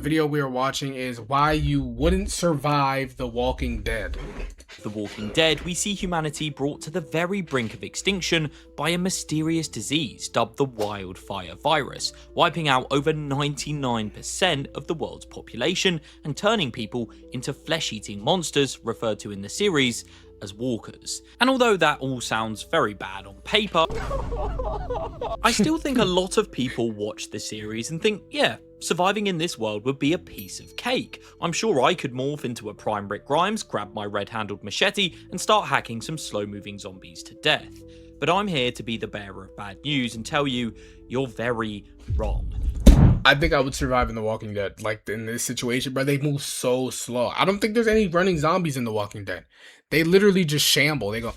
video we are watching is why you wouldn't survive The Walking Dead. The Walking Dead, we see humanity brought to the very brink of extinction by a mysterious disease dubbed the wildfire virus, wiping out over 99% of the world's population and turning people into flesh-eating monsters referred to in the series as walkers. And although that all sounds very bad on paper, I still think a lot of people watch the series and think, yeah, surviving in this world would be a piece of cake. I'm sure I could morph into a prime Rick Grimes, grab my red-handled machete, and start hacking some slow-moving zombies to death. But I'm here to be the bearer of bad news and tell you, you're very wrong. I think I would survive in The Walking Dead. Like, in this situation, bro, they move so slow. I don't think there's any running zombies in The Walking Dead. They literally just shamble. They go...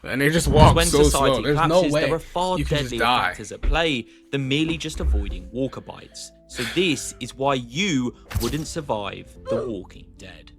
and they just walk so slow. There's no way there are far you can just deadlier die. factors at play than merely just avoiding walker bites. So this is why you wouldn't survive The Walking Dead.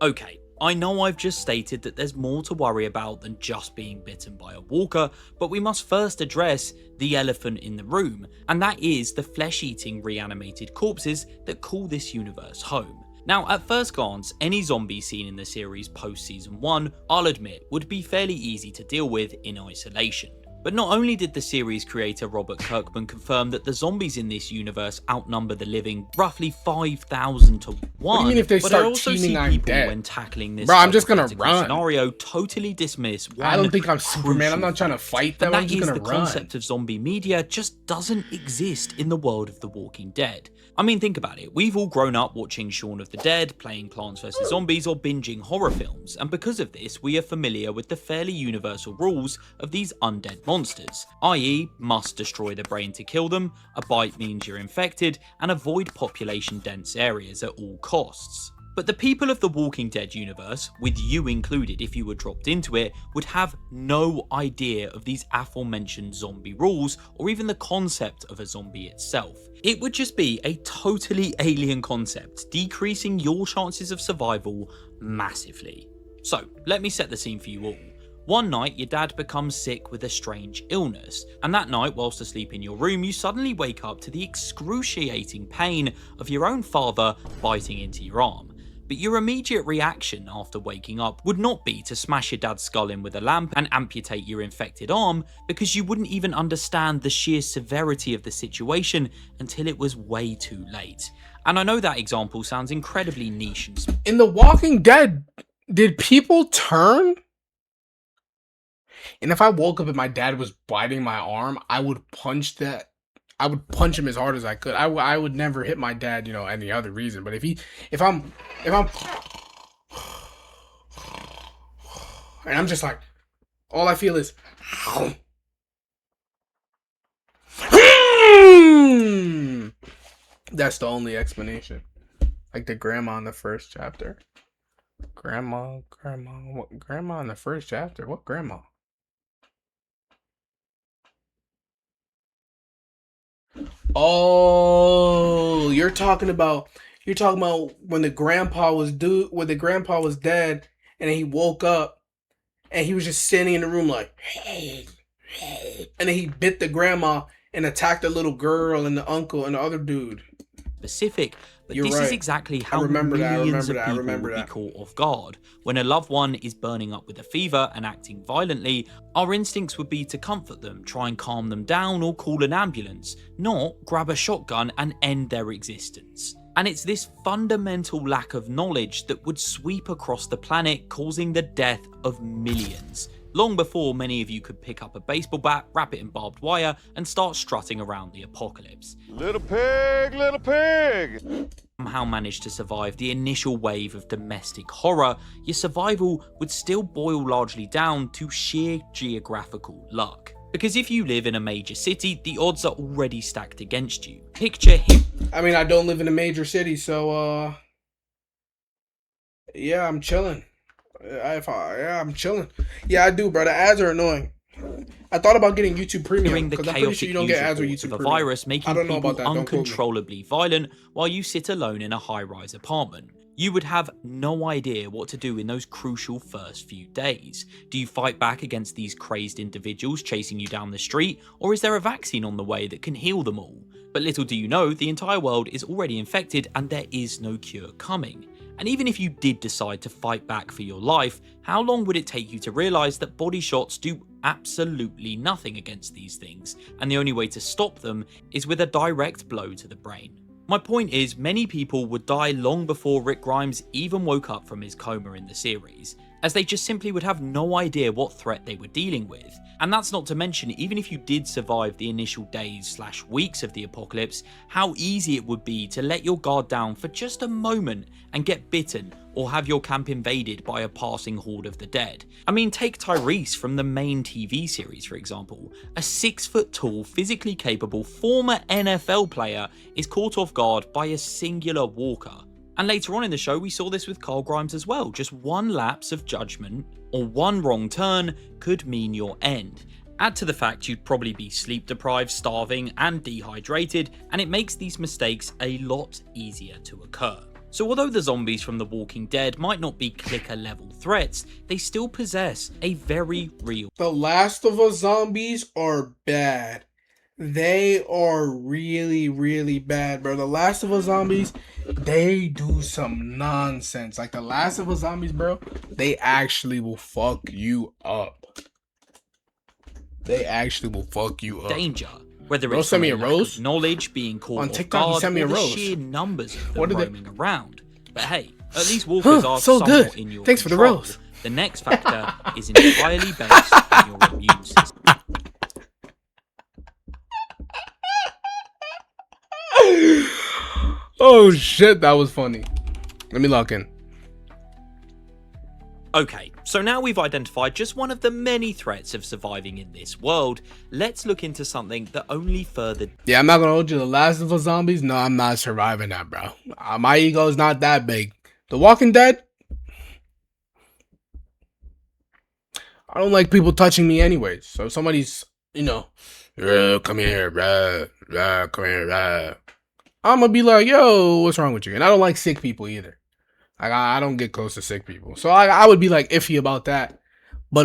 Okay, I know I've just stated that there's more to worry about than just being bitten by a walker, but we must first address the elephant in the room, and that is the flesh-eating reanimated corpses that call this universe home. Now, at first glance, any zombie seen in the series post-season 1, I'll admit, would be fairly easy to deal with in isolation. But not only did the series creator Robert Kirkman confirm that the zombies in this universe outnumber the living roughly 5,000 to 1, what do you mean if they but start I also teaming, see I'm people dead? when tackling this Bro, I'm just gonna hypothetical run. scenario totally dismiss one I don't think I'm Superman. I'm crucial not trying to fact, fight them. and I'm that just is gonna the run. concept of zombie media just doesn't exist in the world of The Walking Dead. I mean, think about it. We've all grown up watching Shaun of the Dead, playing Plants vs Zombies, or binging horror films, and because of this, we are familiar with the fairly universal rules of these undead monsters, i.e. must destroy the brain to kill them, a bite means you're infected, and avoid population-dense areas at all costs. But the people of the Walking Dead universe, with you included if you were dropped into it, would have no idea of these aforementioned zombie rules or even the concept of a zombie itself. It would just be a totally alien concept, decreasing your chances of survival massively. So, let me set the scene for you all. One night, your dad becomes sick with a strange illness, and that night, whilst asleep in your room, you suddenly wake up to the excruciating pain of your own father biting into your arm. But your immediate reaction after waking up would not be to smash your dad's skull in with a lamp and amputate your infected arm, because you wouldn't even understand the sheer severity of the situation until it was way too late. And I know that example sounds incredibly niche and In The Walking Dead, did people turn? And if I woke up and my dad was biting my arm, I would punch him as hard as I could. I would never hit my dad, any other reason. But if I'm, and I'm just like, all I feel is, that's the only explanation. Like the grandma in the first chapter. Grandma in the first chapter? What grandma? Oh, you're talking about when the grandpa was dead, and then he woke up and he was just standing in the room like, and then he bit the grandma and attacked the little girl and the uncle and the other dude. specific, but You're this right. is exactly how remember that, I millions remember of that, I people remember would be that. caught off guard. When a loved one is burning up with a fever and acting violently, our instincts would be to comfort them, try and calm them down, or call an ambulance, not grab a shotgun and end their existence. And it's this fundamental lack of knowledge that would sweep across the planet, causing the death of millions, long before many of you could pick up a baseball bat, wrap it in barbed wire, and start strutting around the apocalypse. Little pig, little pig! Somehow managed to survive the initial wave of domestic horror, your survival would still boil largely down to sheer geographical luck. Because if you live in a major city, the odds are already stacked against you. Picture him. I mean, I don't live in a major city, so yeah, I'm chilling. I'm chilling. Yeah, I do, bro. The ads are annoying. I thought about getting YouTube Premium Hearing the because I'm pretty sure chaotic you don't get ads with news YouTube of a Premium. virus making I don't know people about that. Don't quote me. uncontrollably violent while you sit alone in a high-rise apartment. You would have no idea what to do in those crucial first few days. Do you fight back against these crazed individuals chasing you down the street, or is there a vaccine on the way that can heal them all? But little do you know, the entire world is already infected and there is no cure coming. And even if you did decide to fight back for your life, how long would it take you to realise that body shots do absolutely nothing against these things, and the only way to stop them is with a direct blow to the brain? My point is, many people would die long before Rick Grimes even woke up from his coma in the series, as they just simply would have no idea what threat they were dealing with. And that's not to mention, even if you did survive the initial days/weeks of the apocalypse, how easy it would be to let your guard down for just a moment and get bitten or have your camp invaded by a passing horde of the dead. I mean, take Tyrese from the main TV series, for example. A 6-foot-tall, physically capable former NFL player is caught off guard by a singular walker. And later on in the show, we saw this with Carl Grimes as well. Just one lapse of judgment or one wrong turn could mean your end. Add to the fact you'd probably be sleep deprived, starving, and dehydrated, and it makes these mistakes a lot easier to occur. So although the zombies from The Walking Dead might not be clicker level threats, they still possess a very real... The Last of Us zombies are bad. They are really, really bad, bro. The Last of Us zombies, they do some nonsense. Like the Last of Us zombies, bro, they actually will fuck you up. They actually will fuck you up. Danger. Whether Bro, it's send from me a a lack rose? of knowledge, being caught On off TikTok, you guard, sent me or a the rose. sheer numbers of them What did they- roaming around. But hey, at least walkers are so somewhat good. in your Thanks for the control. rose. The next factor is entirely based on your immune system. Oh shit, that was funny. Let me lock in. Okay, so now we've identified just one of the many threats of surviving in this world, let's look into something that only further... Yeah, I'm not gonna hold you. The Last of Us zombies, no, I'm not surviving that, bro. My ego is not that big. The Walking Dead, I don't like people touching me anyways. So if somebody's, come here, come here, I'm gonna be like, yo, what's wrong with you? And I don't like sick people either. Like I don't get close to sick people, so I would be like iffy about that. But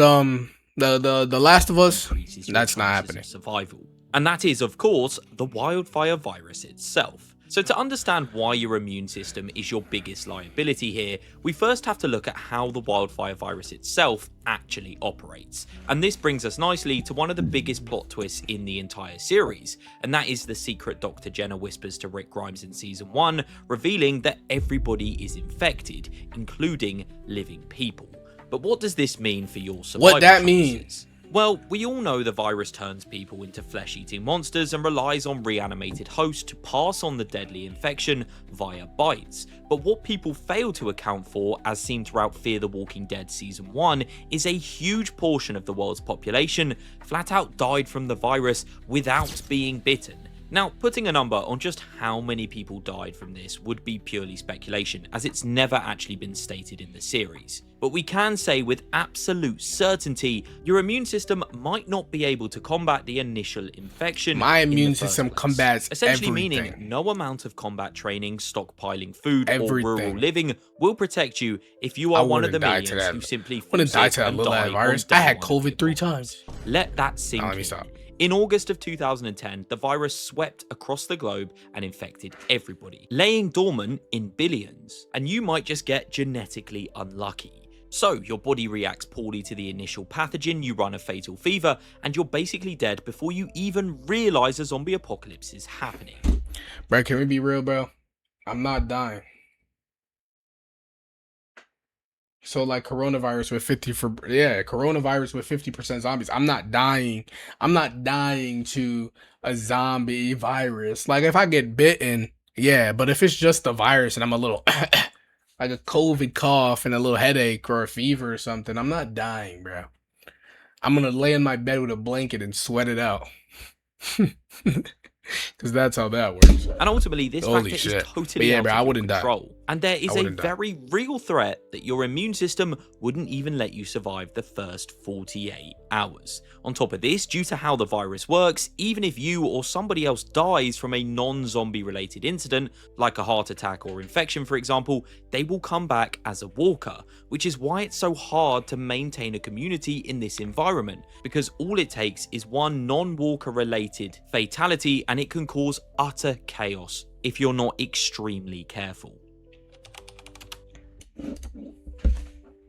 the Last of Us, increases your that's not chances happening. of survival. And that is, of course, the wildfire virus itself. So to understand why your immune system is your biggest liability here, we first have to look at how the wildfire virus itself actually operates. And this brings us nicely to one of the biggest plot twists in the entire series, and that is the secret Dr. Jenna whispers to Rick Grimes in season 1, revealing that everybody is infected, including living people. But what does this mean for your survival What that chances? means? Well, we all know the virus turns people into flesh-eating monsters and relies on reanimated hosts to pass on the deadly infection via bites. But what people fail to account for, as seen throughout Fear the Walking Dead Season 1, is a huge portion of the world's population flat out died from the virus without being bitten. Now, putting a number on just how many people died from this would be purely speculation, as it's never actually been stated in the series. But we can say with absolute certainty, your immune system might not be able to combat the initial infection. My in the immune first system place. combats Essentially everything. meaning no amount of combat training, stockpiling food, or Everything. rural living will protect you if you are one of the millions who simply fall wouldn't die sick to that and little die ass on virus. day I had one of COVID your 3 life. times. Let that sink Let me in. stop. In August of 2010, the virus swept across the globe and infected everybody, laying dormant in billions. And you might just get genetically unlucky. So your body reacts poorly to the initial pathogen, you run a fatal fever, and you're basically dead before you even realize a zombie apocalypse is happening. Bro, can we be real, bro? I'm not dying. So like coronavirus with 50% zombies. I'm not dying. I'm not dying to a zombie virus. Like if I get bitten, yeah, but if it's just the virus and I'm a little like a COVID cough and a little headache or a fever or something, I'm not dying, bro. I'm gonna lay in my bed with a blanket and sweat it out. Because that's how that works. And ultimately, this Holy factor shit. is totally But yeah, out bro, of I your wouldn't die. control. And there is a wouldn't die. very real threat that your immune system wouldn't even let you survive the first 48 hours. On top of this, due to how the virus works, even if you or somebody else dies from a non-zombie related incident, like a heart attack or infection for example, they will come back as a walker, which is why it's so hard to maintain a community in this environment, because all it takes is one non-walker related fatality and it can cause utter chaos if you're not extremely careful.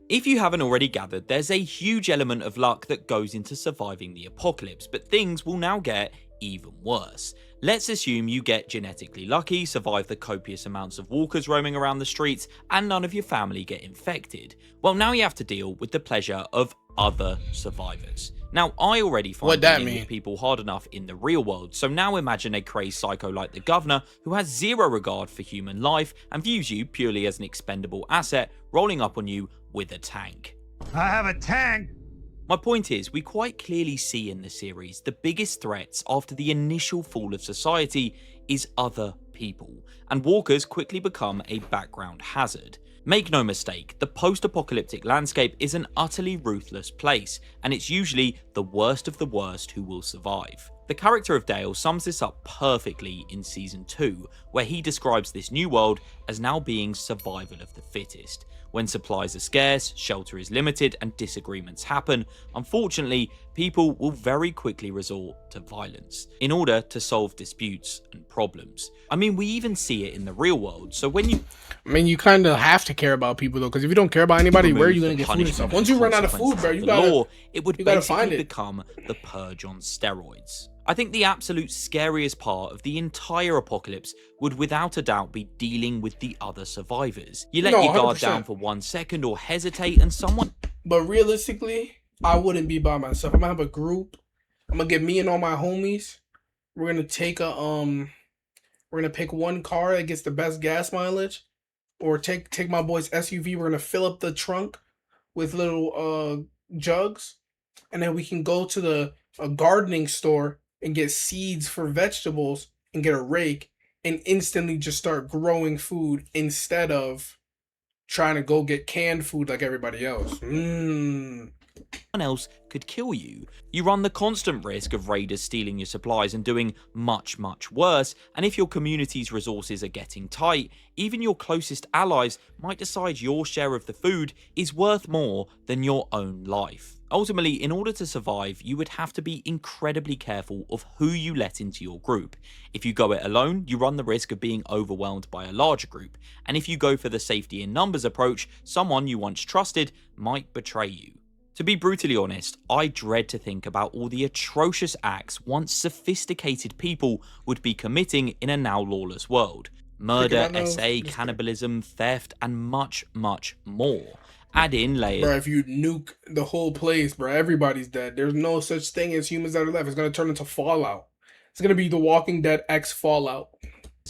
If you haven't already gathered, there's a huge element of luck that goes into surviving the apocalypse, but things will now get even worse. Let's assume you get genetically lucky, survive the copious amounts of walkers roaming around the streets, and none of your family get infected. Well, now you have to deal with the pleasure of other survivors. Now, I already find dealing with people hard enough in the real world, so now imagine a crazed psycho like the governor who has zero regard for human life and views you purely as an expendable asset, rolling up on you with a tank. I have a tank. My point is, we quite clearly see in the series the biggest threats after the initial fall of society is other people, and walkers quickly become a background hazard. Make no mistake, the post-apocalyptic landscape is an utterly ruthless place, and it's usually the worst of the worst who will survive. The character of Dale sums this up perfectly in Season 2, where he describes this new world as now being survival of the fittest. When supplies are scarce, shelter is limited, and disagreements happen, unfortunately, people will very quickly resort to violence in order to solve disputes and problems. I mean, we even see it in the real world, so when you... I mean, you kind of have to care about people though, because if you don't care about anybody, where are you going to get food and stuff? Once you run out of food, bro, you gotta, it would basically become the purge on steroids. I think the absolute scariest part of the entire apocalypse would without a doubt be dealing with the other survivors. You let your guard 100%. down for 1 second or hesitate and someone... But realistically, I wouldn't be by myself. I'm gonna have a group. I'm gonna get me and all my homies. We're gonna take a we're gonna pick one car that gets the best gas mileage, or take my boy's SUV. We're gonna fill up the trunk with little jugs, and then we can go to a gardening store and get seeds for vegetables and get a rake and instantly just start growing food instead of trying to go get canned food like everybody else. else could kill you. You run the constant risk of raiders stealing your supplies and doing much, much worse, and if your community's resources are getting tight, even your closest allies might decide your share of the food is worth more than your own life. Ultimately, in order to survive, you would have to be incredibly careful of who you let into your group. If you go it alone, you run the risk of being overwhelmed by a larger group, and if you go for the safety in numbers approach, someone you once trusted might betray you. To be brutally honest, I dread to think about all the atrocious acts once sophisticated people would be committing in a now lawless world. Murder, SA, cannibalism, theft, and much, much more. Add in layers. Bro, if you nuke the whole place, bro, everybody's dead. There's no such thing as humans that are left. It's gonna turn into Fallout. It's gonna be The Walking Dead X Fallout.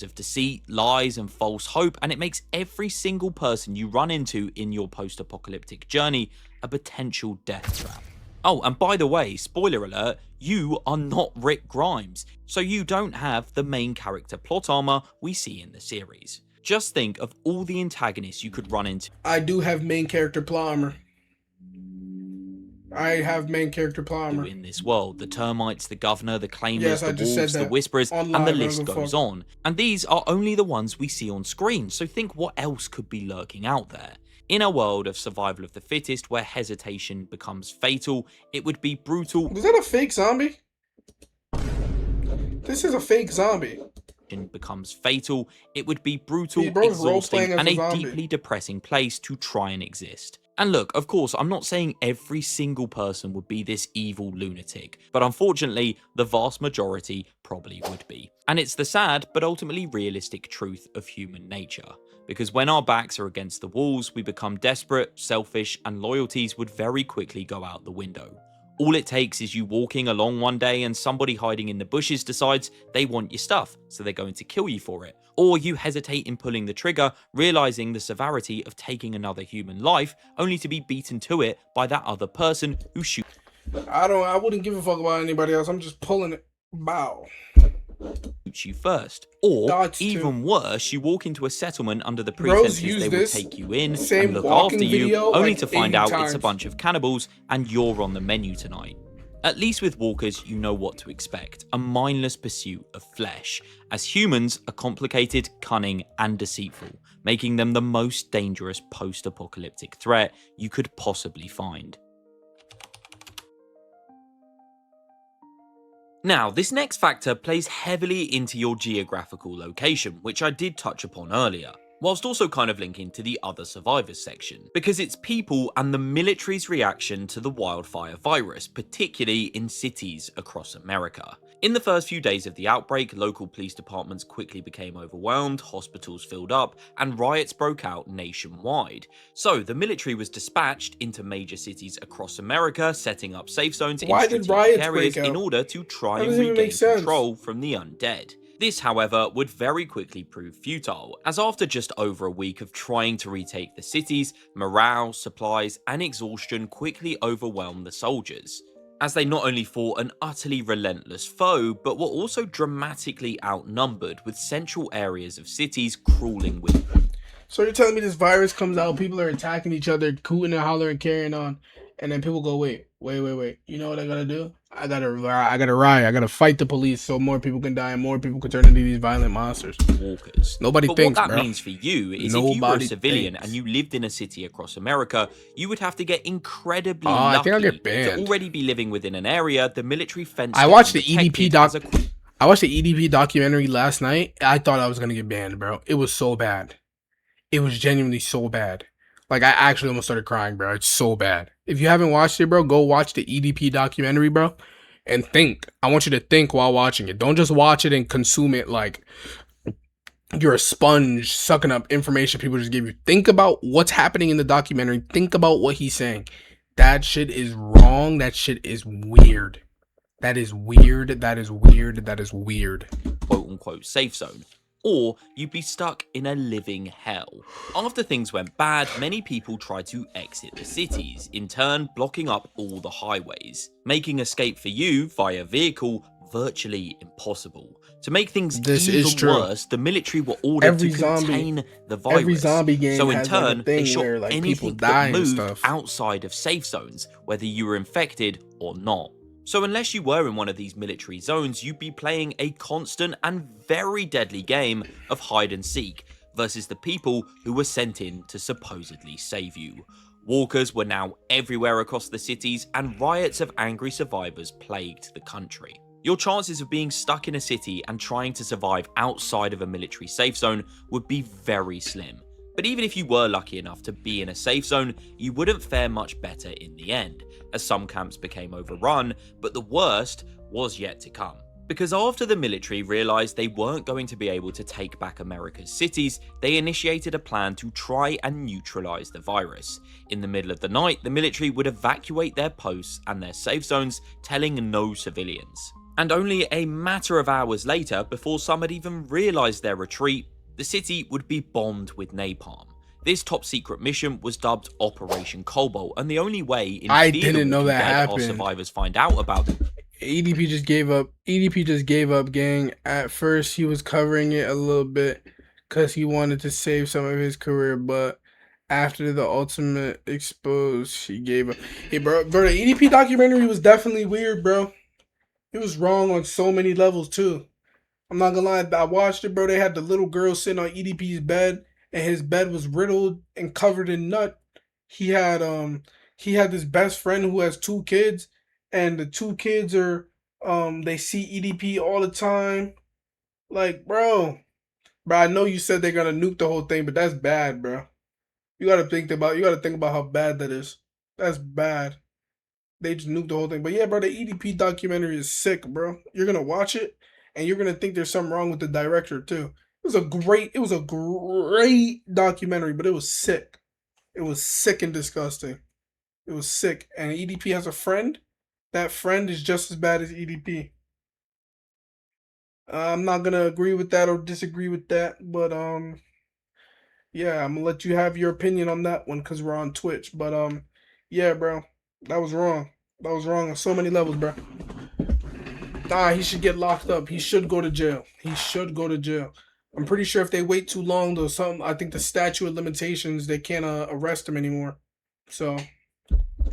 Of deceit, lies, and false hope, and it makes every single person you run into in your post-apocalyptic journey a potential death trap. Oh, and by the way, spoiler alert, you are not Rick Grimes, so you don't have the main character plot armor we see in the series. Just think of all the antagonists you could run into. I do have main character plot armor. I have main character plot armor. In this world, the termites, the governor, the claimers, Yes, the wolves, the whisperers, and the list goes on. And these are only the ones we see on screen, so think what else could be lurking out there. In a world of survival of the fittest where hesitation becomes fatal, it would be brutal. Was that a fake zombie? This is a fake zombie. Becomes fatal, it would be brutal, Bro's exhausting, and a zombie. deeply depressing place to try and exist. And look, of course, I'm not saying every single person would be this evil lunatic, but unfortunately, the vast majority probably would be. And it's the sad, but ultimately realistic truth of human nature. Because when our backs are against the walls, we become desperate, selfish, and loyalties would very quickly go out the window. All it takes is you walking along one day and somebody hiding in the bushes decides they want your stuff, so they're going to kill you for it. Or you hesitate in pulling the trigger, realizing the severity of taking another human life, only to be beaten to it by that other person who shoots. I wouldn't give a fuck about anybody else. I'm just pulling it. Bow. shoots you first. Or, Dots too. even worse, you walk into a settlement under the Bros pretenses use they will this take you in same and look walking after you, video only like to find 80 out it's a times. bunch of cannibals and you're on the menu tonight. At least with walkers, you know what to expect, a mindless pursuit of flesh, as humans are complicated, cunning, and deceitful, making them the most dangerous post-apocalyptic threat you could possibly find. Now, this next factor plays heavily into your geographical location, which I did touch upon earlier, whilst also kind of linking to the other survivors section, because it's people and the military's reaction to the wildfire virus, particularly in cities across America. In the first few days of the outbreak, local police departments quickly became overwhelmed, hospitals filled up, and riots broke out nationwide. So the military was dispatched into major cities across America, setting up safe zones in Why did strategic riots areas break out? in order to try That and doesn't even regain make sense. control from the undead. This, however, would very quickly prove futile, as after just over a week of trying to retake the cities, morale, supplies, and exhaustion quickly overwhelmed the soldiers, as they not only fought an utterly relentless foe, but were also dramatically outnumbered, with central areas of cities crawling with them. So you're telling me this virus comes out, people are attacking each other, cooting and hollering, carrying on, and then people go, wait. You know what I gotta do? I gotta riot. I gotta fight the police so more people can die and more people can turn into these violent monsters. Walkers. Nobody but thinks, what that bro. means for you is if you were a Nobody civilian thinks. and you lived in a city across America, you would have to get incredibly I think I'll lucky get banned. to already be living within an area the military fenced I off watched and the EDP protected doc. as a I watched the EDP documentary last night. I thought I was gonna get banned, bro. It was so bad. It was genuinely so bad. Like I actually almost started crying, bro. It's so bad. If you haven't watched it, bro, go watch the EDP documentary, bro, and think. I want you to think while watching it. Don't just watch it and consume it like you're a sponge sucking up information people just give you. Think about what's happening in the documentary. Think about what he's saying. That shit is wrong. That shit is weird. That is weird. That is weird. That is weird. quote-unquote safe zone, or you'd be stuck in a living hell. After things went bad, many people tried to exit the cities, in turn blocking up all the highways, making escape for you via vehicle virtually impossible. To make things even worse, the military were ordered to contain the virus. Every zombie game so in has like a turn, thing they shot where like people anything die that and moved stuff. outside of safe zones, whether you were infected or not. So unless you were in one of these military zones, you'd be playing a constant and very deadly game of hide and seek versus the people who were sent in to supposedly save you. Walkers were now everywhere across the cities, and riots of angry survivors plagued the country. Your chances of being stuck in a city and trying to survive outside of a military safe zone would be very slim. But even if you were lucky enough to be in a safe zone, you wouldn't fare much better in the end, as some camps became overrun, but the worst was yet to come. Because after the military realized they weren't going to be able to take back America's cities, they initiated a plan to try and neutralize the virus. In the middle of the night, the military would evacuate their posts and their safe zones, telling no civilians. And only a matter of hours later, before some had even realized their retreat, the city would be bombed with napalm. This top secret mission was dubbed Operation Cobalt, and the only way in I Fear the didn't know Walking that Dead happened. our survivors find out about them. EDP just gave up. EDP just gave up, gang. At first, he was covering it a little bit because he wanted to save some of his career, but after the ultimate exposed, he gave up. Hey, bro, the EDP documentary was definitely weird, bro. It was wrong on so many levels too. I'm not gonna lie, I watched it, bro. They had the little girl sitting on EDP's bed, and his bed was riddled and covered in nut. He had this best friend who has 2 kids, and the 2 kids are they see EDP all the time. Like, bro, I know you said they're gonna nuke the whole thing, but that's bad, bro. You gotta think about how bad that is. That's bad. They just nuked the whole thing. But yeah, bro, the EDP documentary is sick, bro. You're gonna watch it and you're gonna think there's something wrong with the director too. It was a great documentary, but it was sick. It was sick and disgusting. It was sick. And EDP has a friend. That friend is just as bad as EDP. I'm not gonna agree with that or disagree with that, but yeah, I'm gonna let you have your opinion on that one because we're on Twitch. But yeah, bro, that was wrong. That was wrong on so many levels, bro. Nah, he should get locked up. He should go to jail. He should go to jail. I'm pretty sure if they wait too long, though, I think the statute of limitations, they can't arrest him anymore. So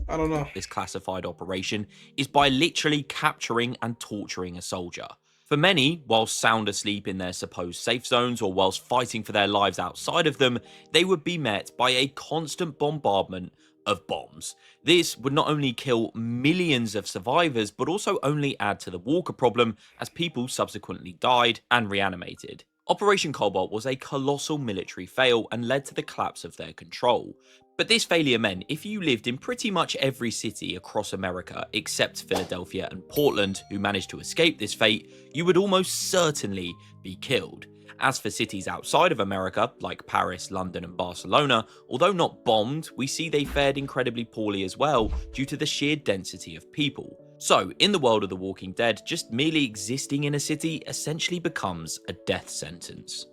I don't know. This classified operation is by literally capturing and torturing a soldier. For many, whilst sound asleep in their supposed safe zones or whilst fighting for their lives outside of them, they would be met by a constant bombardment of bombs. This would not only kill millions of survivors, but also only add to the Walker problem as people subsequently died and reanimated. Operation Cobalt was a colossal military fail and led to the collapse of their control. But this failure meant if you lived in pretty much every city across America except Philadelphia and Portland who managed to escape this fate, you would almost certainly be killed. As for cities outside of America, like Paris, London and Barcelona, although not bombed, we see they fared incredibly poorly as well due to the sheer density of people. So, in the world of The Walking Dead, just merely existing in a city essentially becomes a death sentence.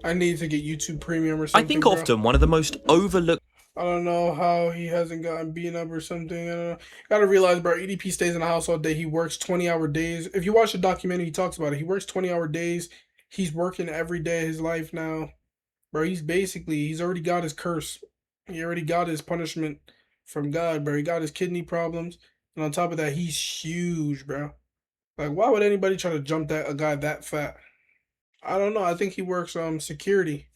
I need to get YouTube Premium or I something. think bro. often one of the most overlooked I don't know how he hasn't gotten beaten up or something. I don't know. Gotta realize, bro, EDP stays in the house all day. He works 20-hour days. If you watch the documentary, he talks about it. He works 20-hour days. He's working every day of his life now. Bro, he's already got his curse. He already got his punishment from God, bro. He got his kidney problems. And on top of that, he's huge, bro. Like, why would anybody try to jump a guy that fat? I don't know. I think he works security.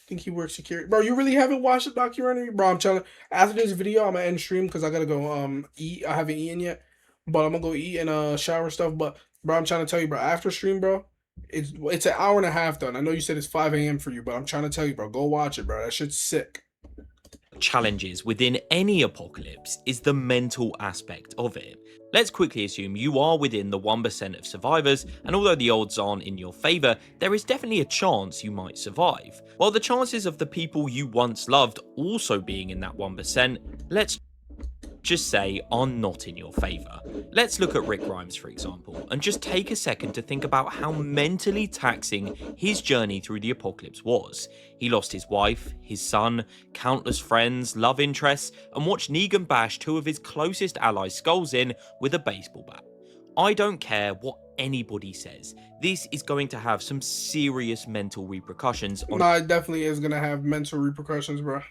Think he works security. Bro, you really haven't watched the documentary? Bro, I'm telling after this video, I'm gonna end stream because I gotta go eat. I haven't eaten yet. But I'm gonna go eat and shower stuff. But bro, I'm trying to tell you, bro, after stream, bro, it's an hour and a half done. I know you said it's 5 a.m. for you, but I'm trying to tell you, bro, go watch it, bro. That shit's sick. challenges within any apocalypse is the mental aspect of it. Let's quickly assume you are within the 1% of survivors, and although the odds aren't in your favour, there is definitely a chance you might survive. While the chances of the people you once loved also being in that 1%, let's just say are not in your favour. Let's look at Rick Grimes for example, and just take a second to think about how mentally taxing his journey through the apocalypse was. He lost his wife, his son, countless friends, love interests, and watched Negan bash two of his closest allies' skulls in with a baseball bat. I don't care what anybody says, this is going to have some serious mental repercussions on Nah, it definitely is gonna have mental repercussions, bro.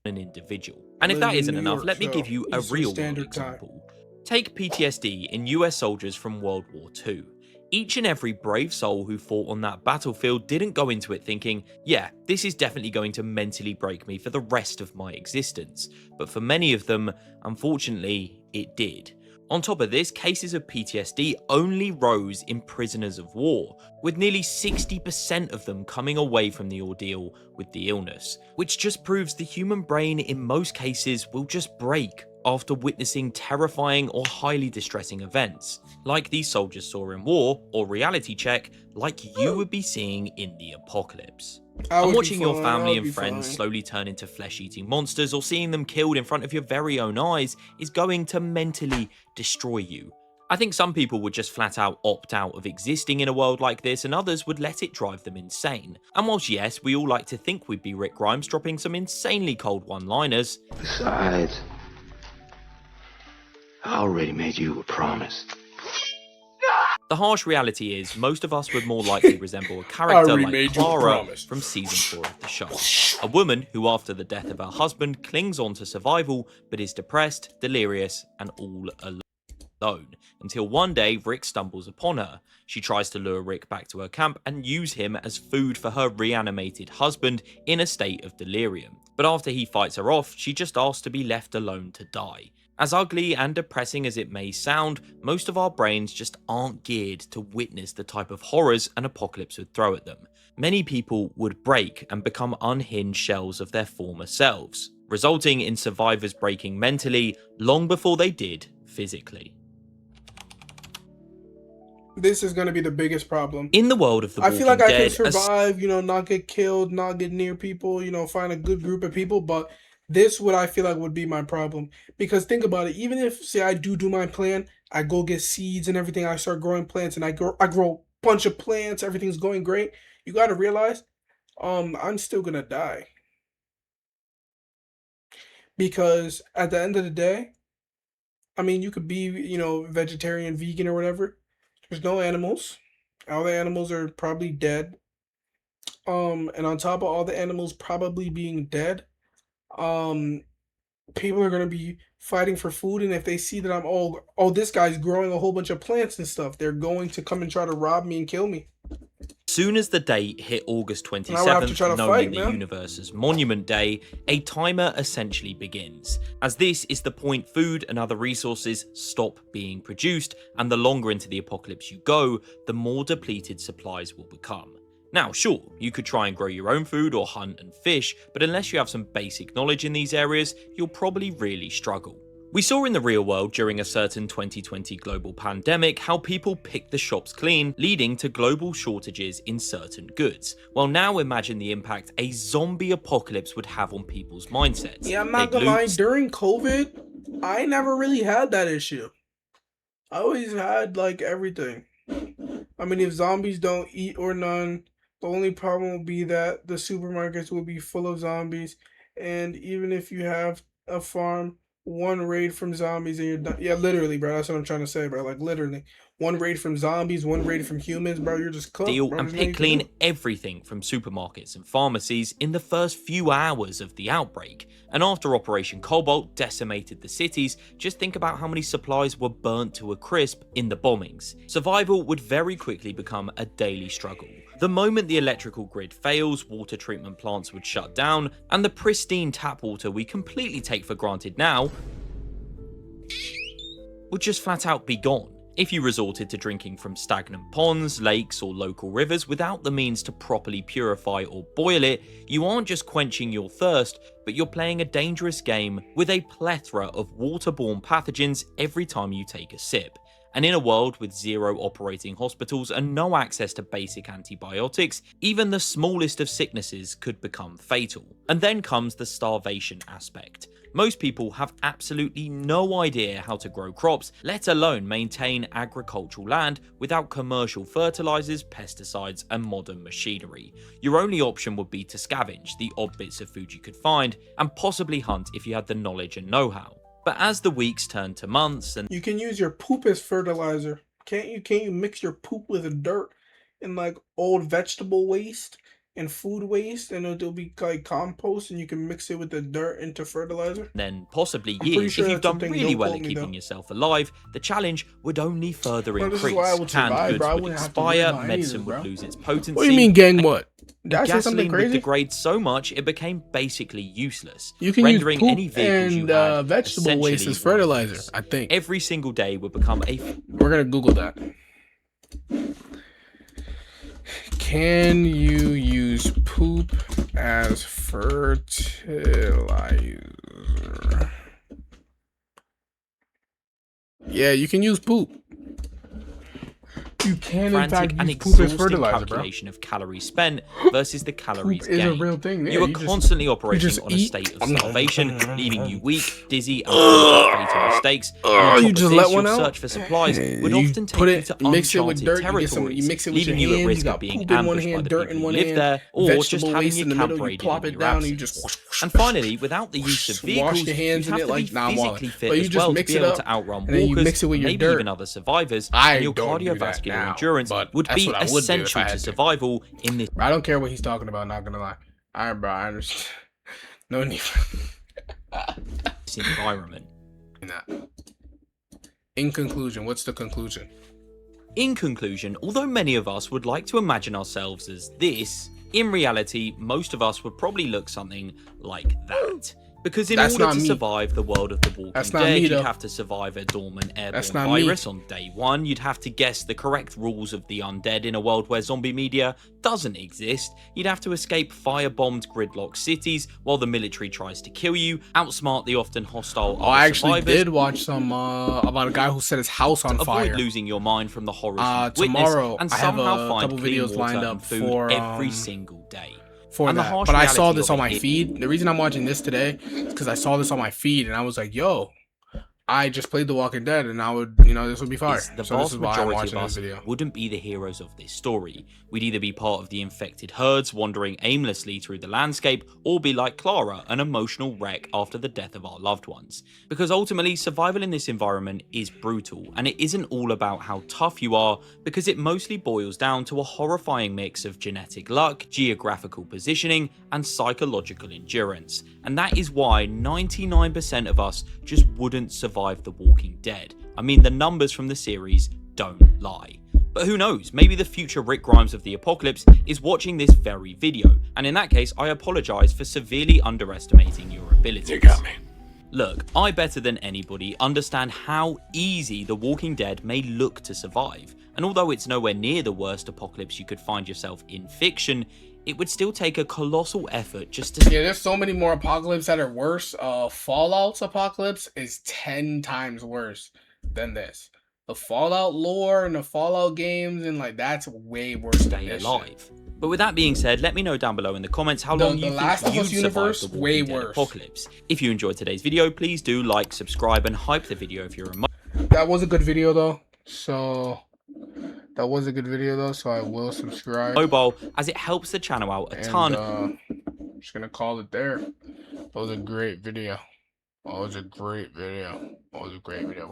an individual. And if that isn't enough, let me give you a real world example. Take PTSD in US soldiers from World War II. Each and every brave soul who fought on that battlefield didn't go into it thinking, yeah, this is definitely going to mentally break me for the rest of my existence. But for many of them, unfortunately, it did. On top of this, cases of PTSD only rose in prisoners of war, with nearly 60% of them coming away from the ordeal with the illness, which just proves the human brain in most cases will just break after witnessing terrifying or highly distressing events, like these soldiers saw in war, or reality check, like you would be seeing in the apocalypse. And watching your family and friends slowly turn into flesh-eating monsters or seeing them killed in front of your very own eyes is going to mentally destroy you. I think some people would just flat out opt out of existing in a world like this, and others would let it drive them insane. And whilst yes, we all like to think we'd be Rick Grimes dropping some insanely cold one-liners, besides, I already made you a promise. the harsh reality is most of us would more likely resemble a character like Clara from season 4 of the show. A woman who after the death of her husband clings on to survival but is depressed, delirious and all alone. Until one day Rick stumbles upon her. She tries to lure Rick back to her camp and use him as food for her reanimated husband in a state of delirium. But after he fights her off, she just asks to be left alone to die. As ugly and depressing as it may sound, most of our brains just aren't geared to witness the type of horrors an apocalypse would throw at them. Many people would break and become unhinged shells of their former selves, resulting in survivors breaking mentally long before they did physically. This is gonna be the biggest problem. In the world of The Walking Dead, I feel like I can Dead, survive, not get killed, not get near people, find a good group of people, but this what I feel like would be my problem. Because think about it, even if say I do my plan, I go get seeds and everything, I start growing plants and I grow a bunch of plants, everything's going great. You gotta realize, I'm still gonna die. Because at the end of the day, I mean you could be, vegetarian, vegan or whatever. There's no animals. All the animals are probably dead. And on top of all the animals probably being dead, um, people are gonna be fighting for food, and if they see that I'm oh, this guy's growing a whole bunch of plants and stuff, they're going to come and try to rob me and kill me. Soon as the date hit August And I would have to 27th, try to known fight, in the man. universe as Monument Day, a timer essentially begins, as this is the point food and other resources stop being produced, and the longer into the apocalypse you go, the more depleted supplies will become. Now, sure, you could try and grow your own food or hunt and fish, but unless you have some basic knowledge in these areas, you'll probably really struggle. We saw in the real world during a certain 2020 global pandemic how people picked the shops clean, leading to global shortages in certain goods. Well, now imagine the impact a zombie apocalypse would have on people's mindsets. Yeah, I'm not They'd gonna lie, loot, during COVID, I never really had that issue. I always had like everything. I mean, if zombies don't eat or none, the only problem will be that the supermarkets will be full of zombies, and even if you have a farm, one raid from zombies and you're done. Yeah, literally, bro. That's what I'm trying to say, bro. Like literally, one raid from zombies, one raid from humans, bro. You're just cooked, steal, bro. and There's pick nothing you can clean everything from supermarkets and pharmacies in the first few hours of the outbreak. And after Operation Cobalt decimated the cities, just think about how many supplies were burnt to a crisp in the bombings. Survival would very quickly become a daily struggle. The moment the electrical grid fails, water treatment plants would shut down, and the pristine tap water we completely take for granted now would just flat out be gone. If you resorted to drinking from stagnant ponds, lakes, or local rivers without the means to properly purify or boil it, you aren't just quenching your thirst, but you're playing a dangerous game with a plethora of waterborne pathogens every time you take a sip. And in a world with zero operating hospitals and no access to basic antibiotics, even the smallest of sicknesses could become fatal. And then comes the starvation aspect. Most people have absolutely no idea how to grow crops, let alone maintain agricultural land without commercial fertilizers, pesticides, and modern machinery. Your only option would be to scavenge the odd bits of food you could find, and possibly hunt if you had the knowledge and know-how. But as the weeks turned to months and You can use your poop as fertilizer. Can't you? Can't you mix your poop with dirt and like old vegetable waste and food waste, and it'll be like compost, and you can mix it with the dirt into fertilizer? then possibly I'm pretty years, sure if you've that's a done thing. really Don't well quote at me, keeping though. yourself alive, the challenge would only further Bro, this increase. is why I would Canned survive, goods bro. I would wouldn't have to worry expire, about any of medicine this, would bro. lose its potency. What do you mean, gang? and What? Did I say something gasoline would crazy? degrade so much it became basically useless, You can use rendering poop any vehicles you and had vegetable waste essentially as fertilizer. worthless. I think Every single day would become a we're gonna Google that. Can you use poop as fertilizer? Yeah, you can use poop. You can in frantic fact and use poop as exhausting fertilizer, bro. calculation of calories spent versus the calories Poop is a gained. real thing. Yeah, You are you just- constantly you operating just on a eat- state of starvation, leaving you weak, dizzy, and prone to fatal mistakes. And on top you of just this, let one your out? search for supplies would You often take put you it, to mix it with uncharted dirt. You get some. territories, You mix it with leaving your you at hands. risk You got of being poop in one ambushed by hand, the dirt people in who one live hand, there, or just vegetable having waste your in the camp middle. You raided plop in it your down and you absence. just And finally, without the use of vehicles, wash your hands you'd in have it to be like nah, I'm physically walling. fit But you as just well to mix be it able up, to outrun and then you walkers, mix it with your maybe dirt. even other survivors, I and your don't do that cardiovascular now, endurance but would that's be what I would do if essential I had to to. survival in this I don't care what he's talking about. Not gonna lie. All right, bro. I understand. No need. environment. Nah. In conclusion, what's the conclusion? In conclusion, although many of us would like to imagine ourselves as this, in reality, most of us would probably look something like that. Because in That's order not to me. survive the world of the Walking That's not Dead, me, you'd though. have to survive a dormant That's airborne not me. virus on day one, you'd have to guess the correct rules of the undead in a world where zombie media doesn't exist, you'd have to escape firebombed gridlock cities while the military tries to kill you, outsmart the often hostile Oh, other I actually survivors, did watch some about a guy who set his house on avoid fire. losing your mind from the horrors you Tomorrow, witness, and I have somehow a find couple clean videos water lined and up food for every single day. For And the that. harsh But I saw reality this of on my it- feed. The reason I'm watching this today is because I saw this on my feed and I was like, yo, I just played The Walking Dead, and I would, this would be fire. The So this vast is why I'm majority watching of this us video. wouldn't be the heroes of this story. We'd either be part of the infected herds wandering aimlessly through the landscape, or be like Clara, an emotional wreck after the death of our loved ones. Because ultimately, survival in this environment is brutal, and it isn't all about how tough you are, because it mostly boils down to a horrifying mix of genetic luck, geographical positioning, and psychological endurance. And that is why 99% of us just wouldn't survive The Walking Dead. I mean, the numbers from the series don't lie. But who knows, maybe the future Rick Grimes of the apocalypse is watching this very video, and in that case, I apologise for severely underestimating your abilities. You got me. Look, I better than anybody understand how easy The Walking Dead may look to survive, and although it's nowhere near the worst apocalypse you could find yourself in fiction, it would still take a colossal effort just to... Yeah, there's so many more apocalypse that are worse. Fallout's apocalypse is 10 times worse than this. The Fallout lore and the Fallout games and that's way worse than stay this alive. shit. But with that being said, let me know down below in the comments how long you Last think of Us you'd survive universe, the way Walking Dead worse. apocalypse. If you enjoyed today's video, please do like, subscribe, and hype the video if you're a That was a good video though. So I will subscribe. mobile, as it helps the channel out a ton. I'm just gonna call it there. That was a great video. We're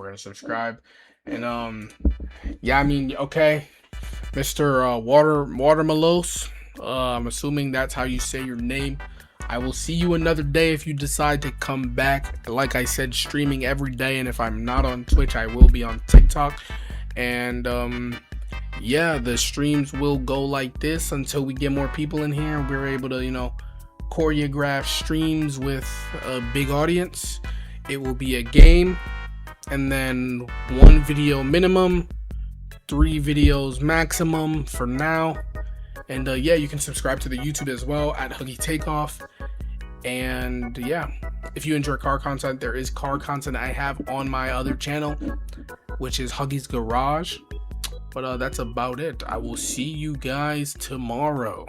gonna subscribe. And yeah, I mean, okay, Mr. Watermelos. I'm assuming that's how you say your name. I will see you another day if you decide to come back. Like I said, streaming every day, and if I'm not on Twitch, I will be on TikTok. And yeah, the streams will go like this until we get more people in here and we're able to, choreograph streams with a big audience. It will be a game, and then 1 video minimum, 3 videos maximum for now. And yeah, you can subscribe to the YouTube as well at Huggy Takeoff. And yeah, if you enjoy car content, there is car content I have on my other channel, which is Huggy's Garage. But that's about it. I will see you guys tomorrow.